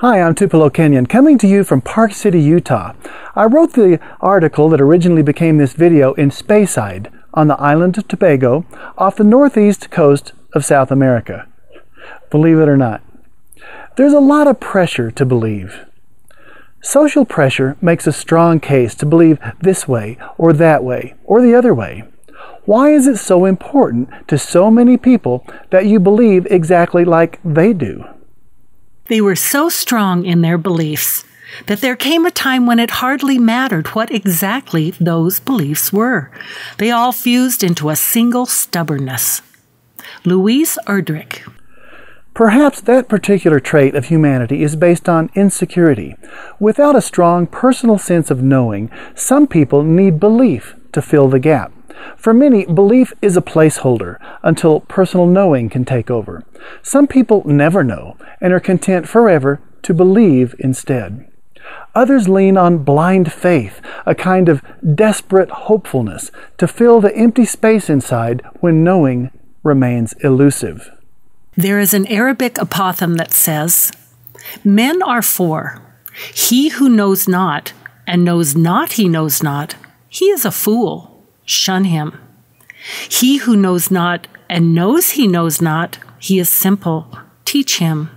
Hi, I'm Tupelo Kenyon, coming to you from Park City, Utah. I wrote the article that originally became this video in Speyside, on the island of Tobago, off the northeast coast of South America. Believe it or not, there's a lot of pressure to believe. Social pressure makes a strong case to believe this way, or that way, or the other way. Why is it so important to so many people that you believe exactly like they do? They were so strong in their beliefs that there came a time when it hardly mattered what exactly those beliefs were. They all fused into a single stubbornness. Louise Erdrich. Perhaps that particular trait of humanity is based on insecurity. Without a strong personal sense of knowing, some people need belief to fill the gap. For many, belief is a placeholder until personal knowing can take over. Some people never know and are content forever to believe instead. Others lean on blind faith, a kind of desperate hopefulness to fill the empty space inside when knowing remains elusive. There is an Arabic apothegm that says, "Men are four. He who knows not, and knows not he knows not, he is a fool. Shun him. He who knows not, and knows he knows not, he is simple. Teach him.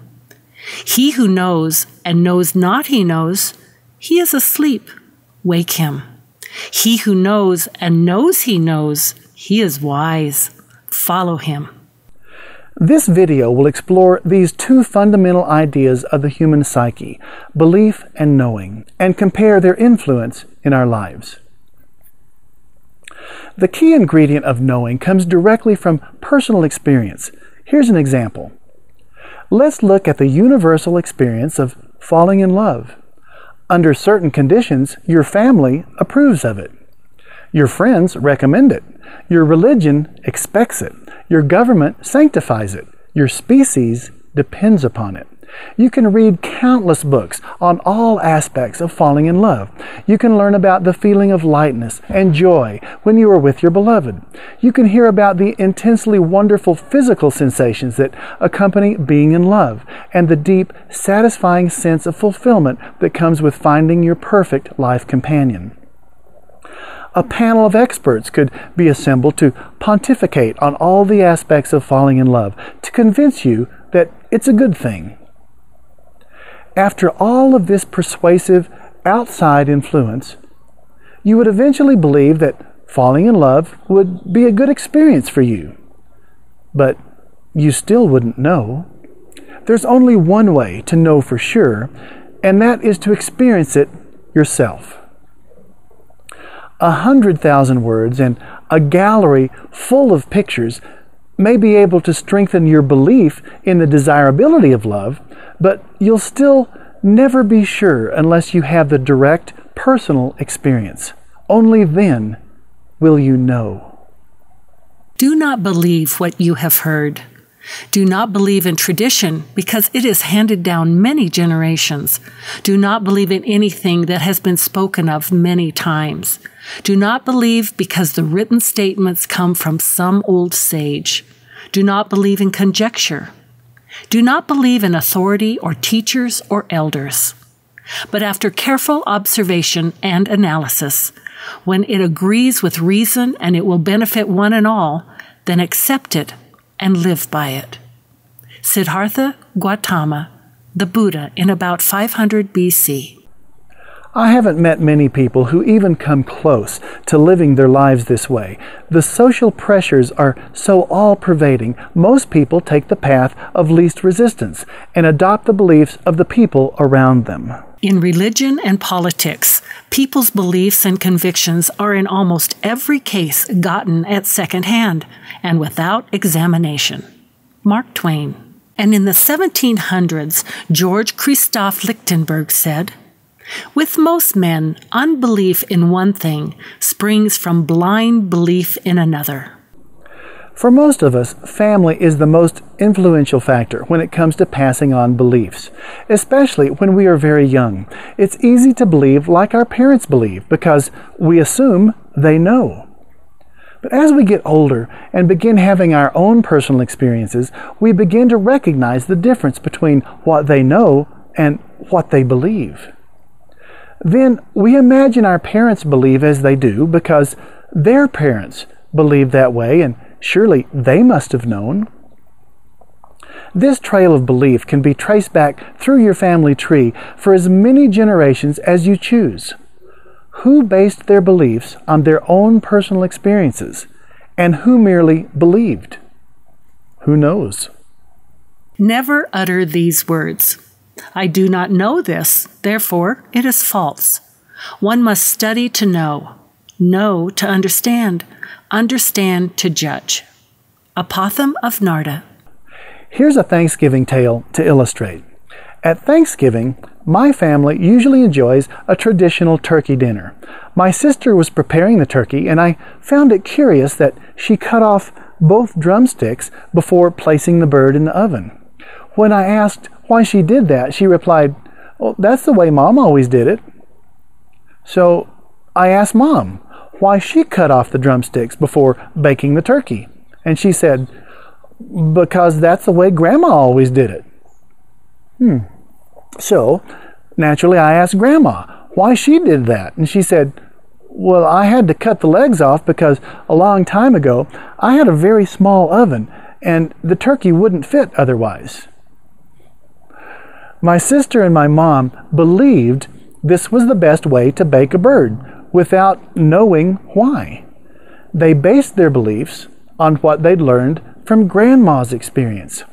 He who knows, and knows not he knows, he is asleep. Wake him. He who knows, and knows he knows, he is wise. Follow him." This video will explore these two fundamental ideas of the human psyche, belief and knowing, and compare their influence in our lives. The key ingredient of knowing comes directly from personal experience. Here's an example. Let's look at the universal experience of falling in love. Under certain conditions, your family approves of it. Your friends recommend it. Your religion expects it. Your government sanctifies it. Your species depends upon it. You can read countless books on all aspects of falling in love. You can learn about the feeling of lightness and joy when you are with your beloved. You can hear about the intensely wonderful physical sensations that accompany being in love and the deep, satisfying sense of fulfillment that comes with finding your perfect life companion. A panel of experts could be assembled to pontificate on all the aspects of falling in love to convince you that it's a good thing. After all of this persuasive outside influence, you would eventually believe that falling in love would be a good experience for you. But you still wouldn't know. There's only one way to know for sure, and that is to experience it yourself. 100,000 words and a gallery full of pictures may be able to strengthen your belief in the desirability of love, but you'll still never be sure unless you have the direct personal experience. Only then will you know. Do not believe what you have heard. Do not believe in tradition because it is handed down many generations. Do not believe in anything that has been spoken of many times. Do not believe because the written statements come from some old sage. Do not believe in conjecture. Do not believe in authority or teachers or elders. But after careful observation and analysis, when it agrees with reason and it will benefit one and all, then accept it and live by it. Siddhartha Gautama, the Buddha, in about 500 BC. I haven't met many people who even come close to living their lives this way. The social pressures are so all-pervading, most people take the path of least resistance and adopt the beliefs of the people around them. In religion and politics, people's beliefs and convictions are in almost every case gotten at second hand and without examination. Mark Twain. And in the 1700s, George Christoph Lichtenberg said, "With most men, unbelief in one thing springs from blind belief in another." For most of us, family is the most influential factor when it comes to passing on beliefs, especially when we are very young. It's easy to believe like our parents believe because we assume they know. But as we get older and begin having our own personal experiences, we begin to recognize the difference between what they know and what they believe. Then we imagine our parents believe as they do because their parents believed that way, and surely they must have known. This trail of belief can be traced back through your family tree for as many generations as you choose. Who based their beliefs on their own personal experiences, and who merely believed? Who knows? Never utter these words. I do not know this, therefore it is false. One must study to know to understand to judge. Apothegm of Narda. Here's a Thanksgiving tale to illustrate. At Thanksgiving, my family usually enjoys a traditional turkey dinner. My sister was preparing the turkey, and I found it curious that she cut off both drumsticks before placing the bird in the oven. When I asked why she did that, she replied, "Well, that's the way Mom always did it." So I asked Mom why she cut off the drumsticks before baking the turkey, and she said, "Because that's the way Grandma always did it." So naturally I asked Grandma why she did that, and she said, "Well, I had to cut the legs off because a long time ago I had a very small oven and the turkey wouldn't fit otherwise." My sister and my mom believed this was the best way to bake a bird without knowing why. They based their beliefs on what they'd learned from Grandma's experience.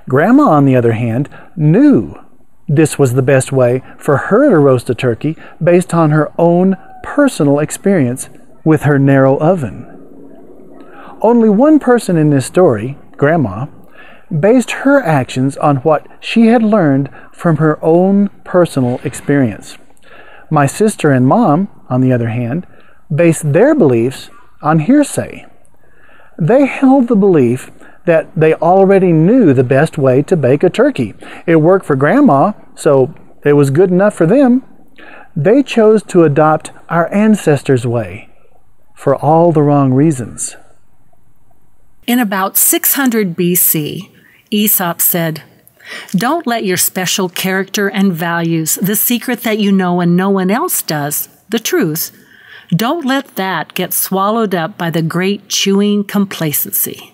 Grandma, on the other hand, knew this was the best way for her to roast a turkey based on her own personal experience with her narrow oven. Only one person in this story, Grandma, based her actions on what she had learned from her own personal experience. My sister and Mom, on the other hand, based their beliefs on hearsay. They held the belief that they already knew the best way to bake a turkey. It worked for Grandma, so it was good enough for them. They chose to adopt our ancestors' way for all the wrong reasons. In about 600 BC, Aesop said, "Don't let your special character and values, the secret that you know and no one else does, the truth, don't let that get swallowed up by the great chewing complacency."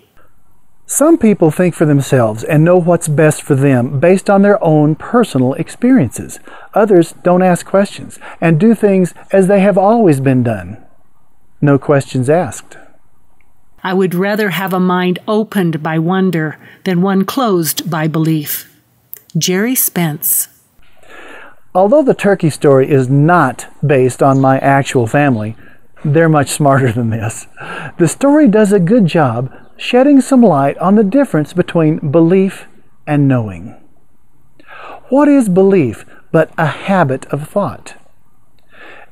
Some people think for themselves and know what's best for them based on their own personal experiences. Others don't ask questions and do things as they have always been done. No questions asked. I would rather have a mind opened by wonder than one closed by belief. Jerry Spence. Although the turkey story is not based on my actual family, they're much smarter than this. The story does a good job shedding some light on the difference between belief and knowing. What is belief but a habit of thought?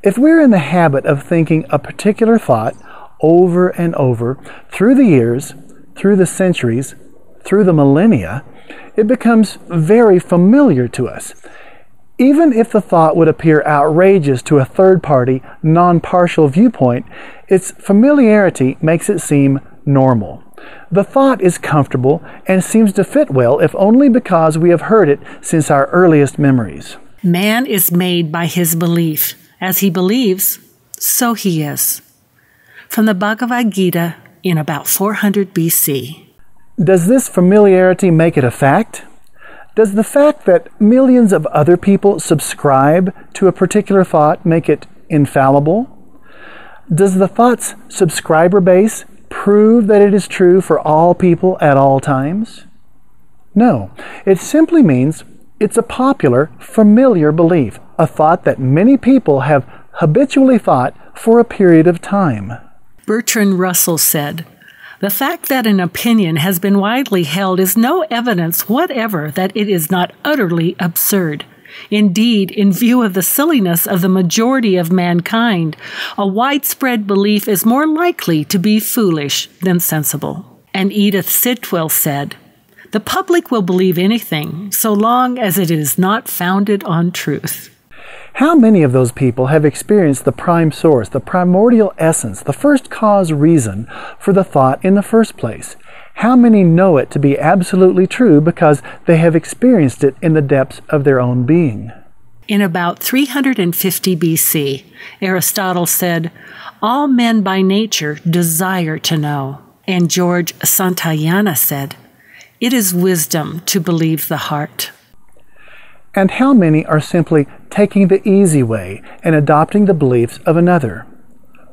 If we're in the habit of thinking a particular thought over and over through the years, through the centuries, through the millennia, it becomes very familiar to us. Even if the thought would appear outrageous to a third-party, non-partial viewpoint, its familiarity makes it seem normal. The thought is comfortable and seems to fit well if only because we have heard it since our earliest memories. Man is made by his belief. As he believes, so he is. From the Bhagavad Gita in about 400 BC. Does this familiarity make it a fact? Does the fact that millions of other people subscribe to a particular thought make it infallible? Does the thought's subscriber base prove that it is true for all people at all times? No, it simply means it's a popular, familiar belief, a thought that many people have habitually thought for a period of time. Bertrand Russell said, "The fact that an opinion has been widely held is no evidence whatever that it is not utterly absurd. Indeed, in view of the silliness of the majority of mankind, a widespread belief is more likely to be foolish than sensible." And Edith Sitwell said, "The public will believe anything so long as it is not founded on truth." How many of those people have experienced the prime source, the primordial essence, the first cause reason for the thought in the first place? How many know it to be absolutely true because they have experienced it in the depths of their own being? In about 350 BC, Aristotle said, "All men by nature desire to know." And George Santayana said, "It is wisdom to believe the heart." And how many are simply taking the easy way and adopting the beliefs of another,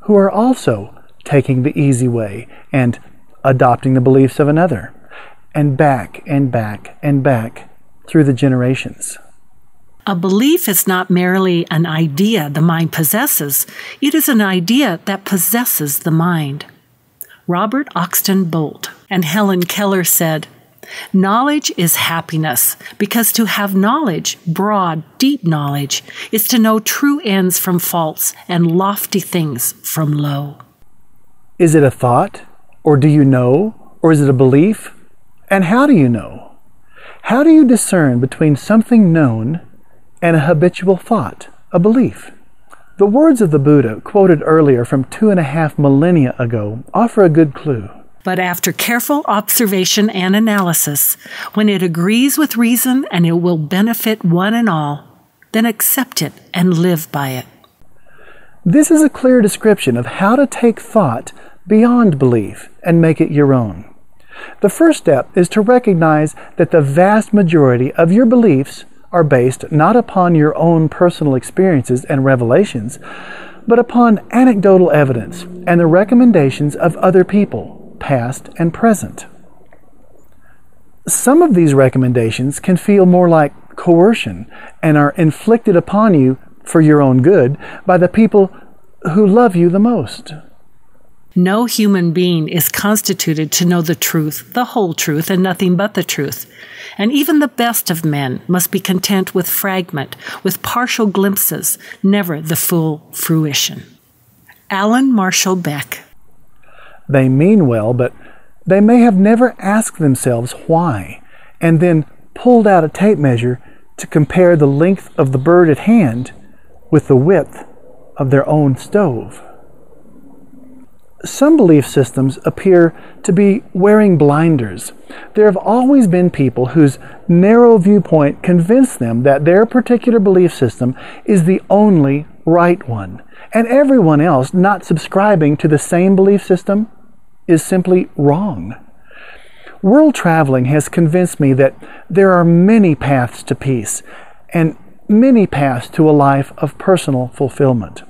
who are also taking the easy way and adopting the beliefs of another, and back and back and back through the generations? A belief is not merely an idea the mind possesses, it is an idea that possesses the mind. Robert Oxton Bolt and Helen Keller said, "Knowledge is happiness, because to have knowledge, broad, deep knowledge, is to know true ends from false and lofty things from low." Is it a thought? Or do you know? Or is it a belief? And how do you know? How do you discern between something known and a habitual thought, a belief? The words of the Buddha, quoted earlier from 2.5 millennia ago, offer a good clue. But after careful observation and analysis, when it agrees with reason and it will benefit one and all, then accept it and live by it. This is a clear description of how to take thought beyond belief and make it your own. The first step is to recognize that the vast majority of your beliefs are based not upon your own personal experiences and revelations, but upon anecdotal evidence and the recommendations of other people, past and present. Some of these recommendations can feel more like coercion and are inflicted upon you for your own good by the people who love you the most. No human being is constituted to know the truth, the whole truth, and nothing but the truth. And even the best of men must be content with fragment, with partial glimpses, never the full fruition. Alan Marshall Beck. They mean well, but they may have never asked themselves why, and then pulled out a tape measure to compare the length of the bird at hand with the width of their own stove. Some belief systems appear to be wearing blinders. There have always been people whose narrow viewpoint convinced them that their particular belief system is the only right one, and everyone else not subscribing to the same belief system is simply wrong. World traveling has convinced me that there are many paths to peace and many paths to a life of personal fulfillment.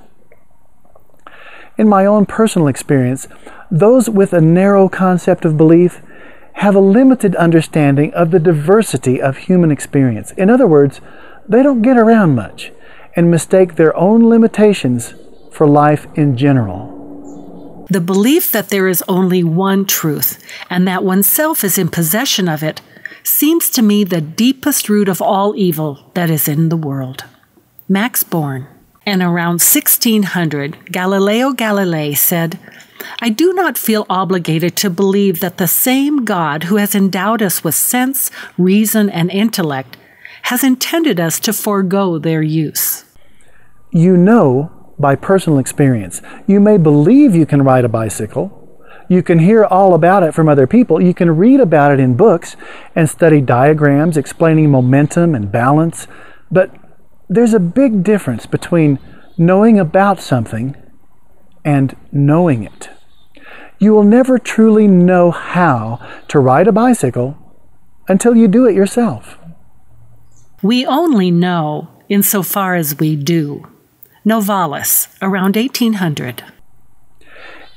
In my own personal experience, those with a narrow concept of belief have a limited understanding of the diversity of human experience. In other words, they don't get around much and mistake their own limitations for life in general. The belief that there is only one truth and that oneself is in possession of it seems to me the deepest root of all evil that is in the world. Max Born. And around 1600, Galileo Galilei said, "I do not feel obligated to believe that the same God who has endowed us with sense, reason, and intellect has intended us to forego their use." You know by personal experience. You may believe you can ride a bicycle. You can hear all about it from other people. You can read about it in books and study diagrams explaining momentum and balance. But there's a big difference between knowing about something and knowing it. You will never truly know how to ride a bicycle until you do it yourself. We only know insofar as we do. Novalis, around 1800.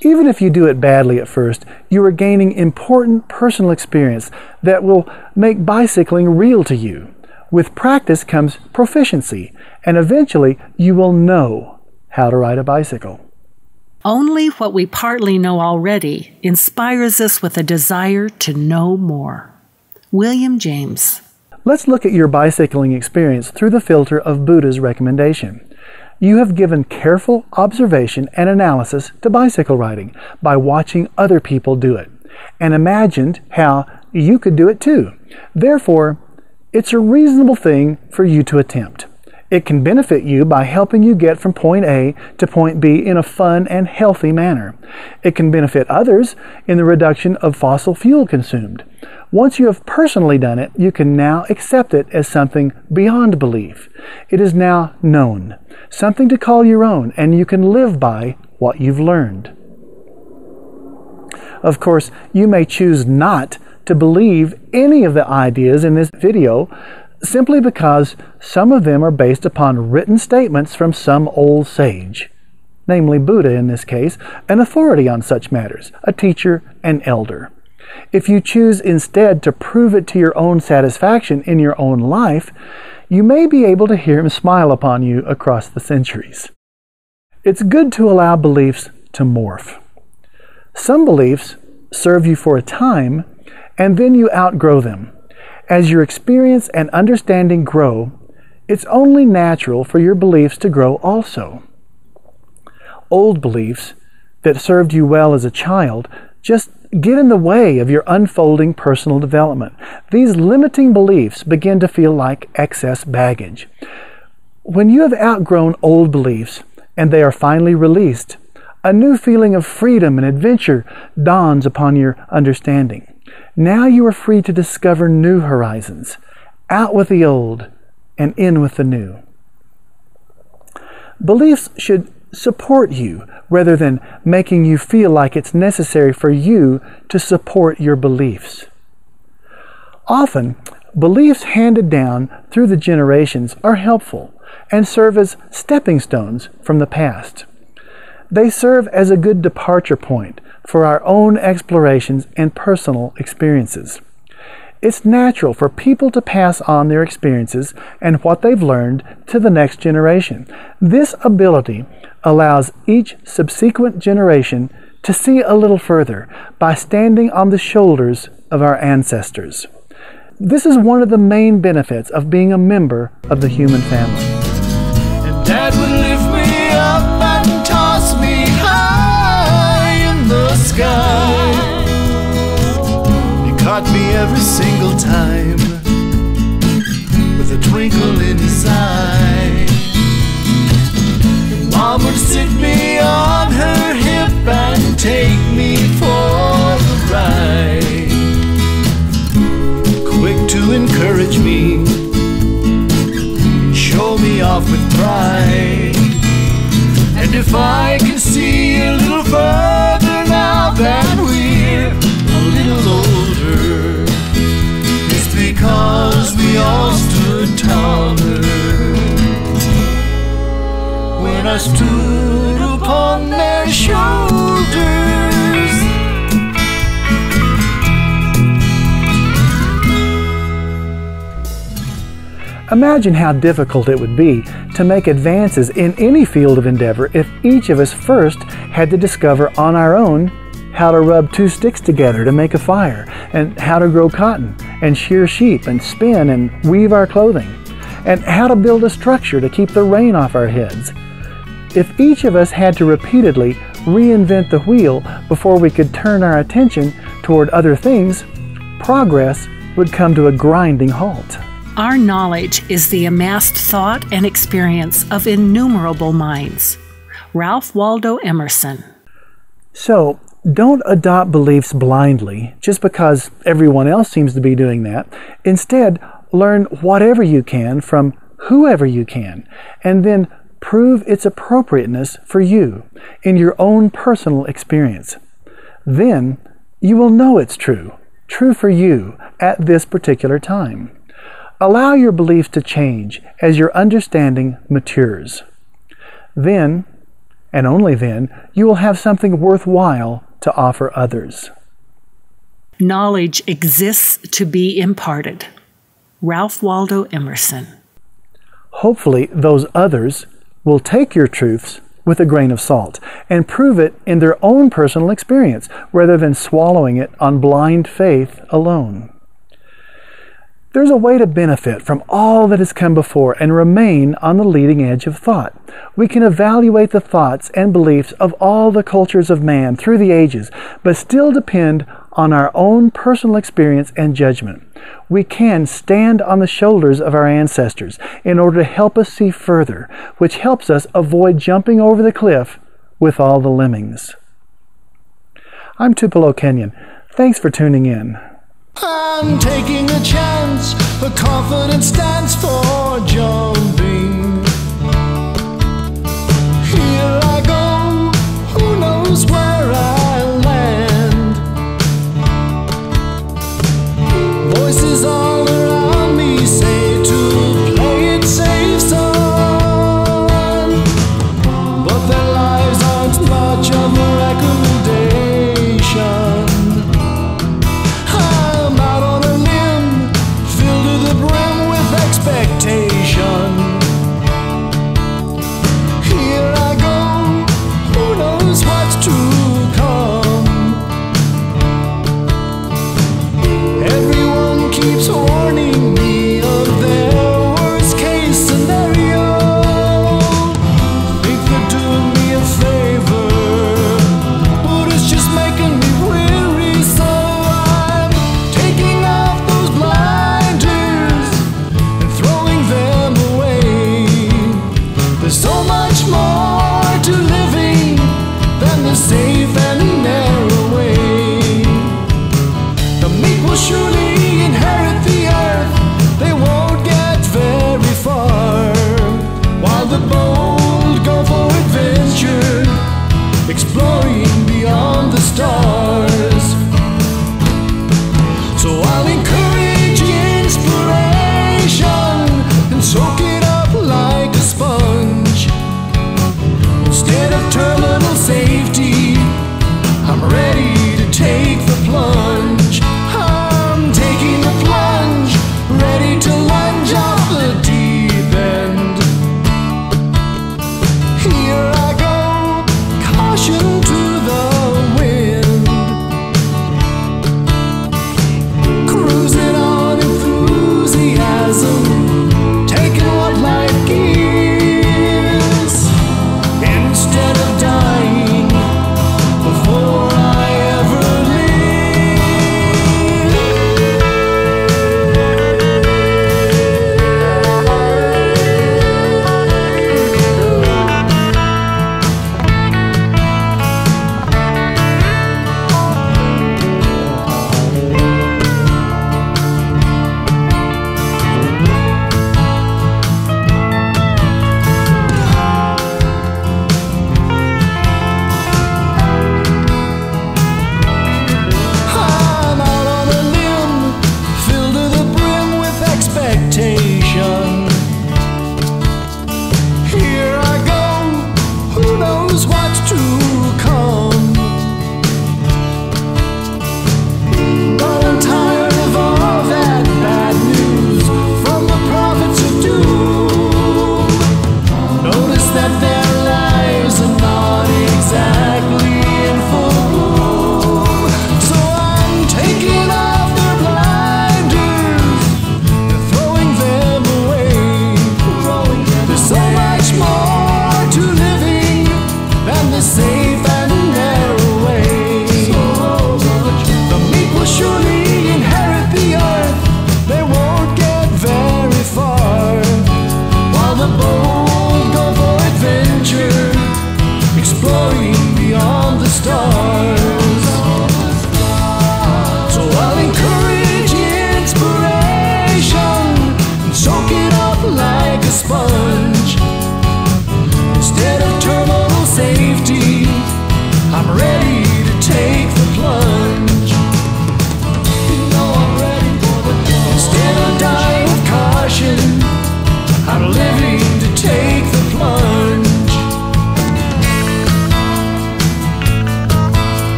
Even if you do it badly at first, you are gaining important personal experience that will make bicycling real to you. With practice comes proficiency, and eventually you will know how to ride a bicycle. Only what we partly know already inspires us with a desire to know more. William James. Let's look at your bicycling experience through the filter of Buddha's recommendation. You have given careful observation and analysis to bicycle riding by watching other people do it, and imagined how you could do it too. Therefore, it's a reasonable thing for you to attempt. It can benefit you by helping you get from point A to point B in a fun and healthy manner. It can benefit others in the reduction of fossil fuel consumed. Once you have personally done it, you can now accept it as something beyond belief. It is now known, something to call your own, and you can live by what you've learned. Of course, you may choose not to believe any of the ideas in this video simply because some of them are based upon written statements from some old sage, namely Buddha in this case, an authority on such matters, a teacher, an elder. If you choose instead to prove it to your own satisfaction in your own life, you may be able to hear him smile upon you across the centuries. It's good to allow beliefs to morph. Some beliefs serve you for a time, and then you outgrow them. As your experience and understanding grow, it's only natural for your beliefs to grow also. Old beliefs that served you well as a child just get in the way of your unfolding personal development. These limiting beliefs begin to feel like excess baggage. When you have outgrown old beliefs and they are finally released, a new feeling of freedom and adventure dawns upon your understanding. Now you are free to discover new horizons, out with the old and in with the new. Beliefs should support you rather than making you feel like it's necessary for you to support your beliefs. Often, beliefs handed down through the generations are helpful and serve as stepping stones from the past. They serve as a good departure point for our own explorations and personal experiences. It's natural for people to pass on their experiences and what they've learned to the next generation. This ability allows each subsequent generation to see a little further by standing on the shoulders of our ancestors. This is one of the main benefits of being a member of the human family. And Dad would lift me up and toss me high in the sky. He caught me every single time with a twinkle in his eye. And Mom would sit me on her hip and take me for the ride, quick to encourage me, show me off with pride. And if I can see a little further now that we're a little older, it's because we all stood taller when I stood upon their shoulders. Imagine how difficult it would be to make advances in any field of endeavor if each of us first had to discover on our own how to rub two sticks together to make a fire, and how to grow cotton, and shear sheep, and spin and weave our clothing, and how to build a structure to keep the rain off our heads. If each of us had to repeatedly reinvent the wheel before we could turn our attention toward other things, progress would come to a grinding halt. Our knowledge is the amassed thought and experience of innumerable minds. Ralph Waldo Emerson. So, don't adopt beliefs blindly just because everyone else seems to be doing that. Instead, learn whatever you can from whoever you can, and then prove its appropriateness for you in your own personal experience. Then, you will know it's true for you at this particular time. Allow your beliefs to change as your understanding matures. Then, and only then, you will have something worthwhile to offer others. Knowledge exists to be imparted. Ralph Waldo Emerson. Hopefully, those others will take your truths with a grain of salt and prove it in their own personal experience rather than swallowing it on blind faith alone. There's a way to benefit from all that has come before and remain on the leading edge of thought. We can evaluate the thoughts and beliefs of all the cultures of man through the ages, but still depend on our own personal experience and judgment. We can stand on the shoulders of our ancestors in order to help us see further, which helps us avoid jumping over the cliff with all the lemmings. I'm Tupelo Kenyon. Thanks for tuning in. I'm taking a chance, a confidence stands for jumping. Here I go, who knows where I land. Voices are